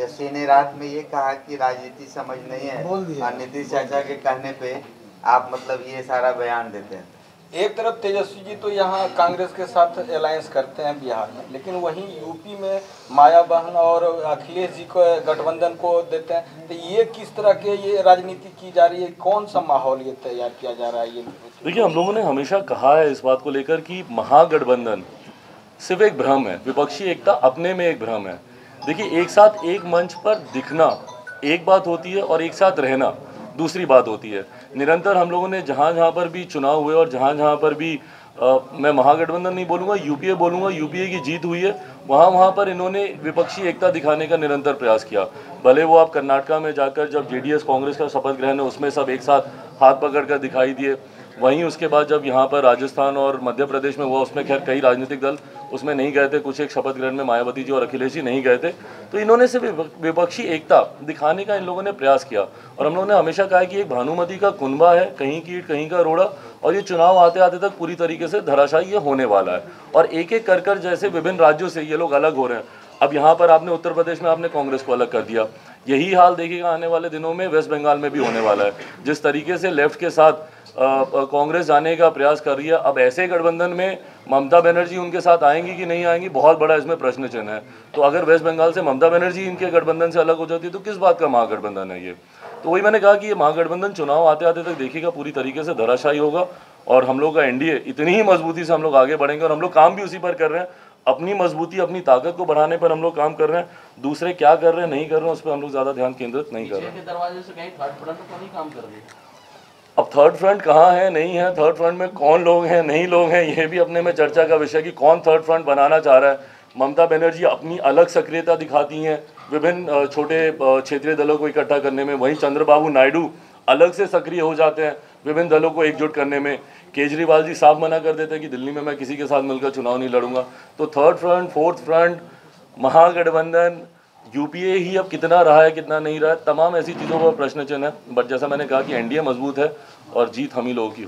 तेजस्वी ने रात में ये कहा कि राजनीति समझ नहीं है और नीतीश चाचा के कहने पे आप मतलब ये सारा बयान देते हैं। एक तरफ तेजस्वी जी तो यहाँ कांग्रेस के साथ अलायंस करते हैं बिहार में, लेकिन वहीं यूपी में माया बहन और अखिलेश जी को गठबंधन को देते हैं। तो ये किस तरह के ये राजनीति की जा रही है, कौन सा माहौल ये तैयार किया जा रहा है? ये देखिए, हम लोगों ने हमेशा कहा है इस बात को लेकर कि महागठबंधन सिर्फ एक भ्रम है, विपक्षी एकता अपने में एक भ्रम है। देखिए, एक साथ एक मंच पर दिखना एक बात होती है और एक साथ रहना दूसरी बात होती है। निरंतर हम लोगों ने जहाँ जहाँ पर भी चुनाव हुए और जहाँ जहाँ पर भी मैं महागठबंधन नहीं बोलूँगा, यूपीए बोलूँगा, यूपीए की जीत हुई है, वहाँ पर इन्होंने विपक्षी एकता दिखाने का निरंतर प्रयास किया। भले वो आप कर्नाटका में जाकर जब जेडीएस कांग्रेस का शपथ ग्रहण है उसमें सब एक साथ हाथ पकड़कर दिखाई दिए, वहीं उसके बाद जब यहाँ पर राजस्थान और मध्य प्रदेश में हुआ उसमें खैर कई राजनीतिक दल उसमें नहीं गए थे, कुछ एक शपथ ग्रहण में मायावती जी और अखिलेश जी नहीं गए थे। तो इन्होंने सिर्फ विपक्षी एकता दिखाने का इन लोगों ने प्रयास किया और हम लोगों ने हमेशा कहा कि एक भानुमति का कुनबा है, कहीं कीट कहीं का रोड़ा, और ये चुनाव आते आते तक पूरी तरीके से धराशायी ये होने वाला है। और एक एक कर जैसे विभिन्न राज्यों से ये लोग अलग हो रहे हैं। अब यहाँ पर आपने उत्तर प्रदेश में आपने कांग्रेस को अलग कर दिया, यही हाल देखिएगा आने वाले दिनों में वेस्ट बंगाल में भी होने वाला है। जिस तरीके से लेफ्ट के साथ कांग्रेस जाने का प्रयास कर रही है, अब ऐसे गठबंधन में ममता बनर्जी उनके साथ आएंगी कि नहीं आएंगी, बहुत बड़ा इसमें प्रश्न चिन्ह है। तो अगर वेस्ट बंगाल से ममता बनर्जी इनके गठबंधन से अलग हो जाती है तो किस बात का महागठबंधन है ये? तो वही मैंने कहा कि ये महागठबंधन चुनाव आते आते तक देखिएगा पूरी तरीके से धराशायी होगा और हम लोग का एनडीए इतनी ही मजबूती से हम लोग आगे बढ़ेंगे और हम लोग काम भी उसी पर कर रहे हैं। अपनी मजबूती अपनी ताकत को बढ़ाने पर हम लोग काम कर रहे हैं, दूसरे क्या कर रहे हैं नहीं कर रहे हैं उस पर हम लोग ज़्यादा ध्यान केंद्रित नहीं कर रहे हैं। दरवाजे से कहीं थर्ड फ्रंट पर नहीं काम कर रहे। अब थर्ड फ्रंट कहाँ है, नहीं है, थर्ड फ्रंट में कौन लोग हैं नहीं लोग हैं, ये भी अपने में चर्चा का विषय कि कौन थर्ड फ्रंट बनाना चाह रहा है। ममता बनर्जी अपनी अलग सक्रियता दिखाती हैं विभिन्न छोटे क्षेत्रीय दलों को इकट्ठा करने में, वहीं चंद्रबाबू नायडू अलग से सक्रिय हो जाते हैं विभिन्न दलों को एकजुट करने में। केजरीवाल जी साफ मना कर देते हैं कि दिल्ली में मैं किसी के साथ मिलकर चुनाव नहीं लड़ूंगा। तो थर्ड फ्रंट, फोर्थ फ्रंट, महागठबंधन, यूपीए ही अब कितना रहा है कितना नहीं रहा है, तमाम ऐसी चीज़ों पर प्रश्न चिन्ह है। बट जैसा मैंने कहा कि एनडीए मजबूत है और जीत हम ही लोगों की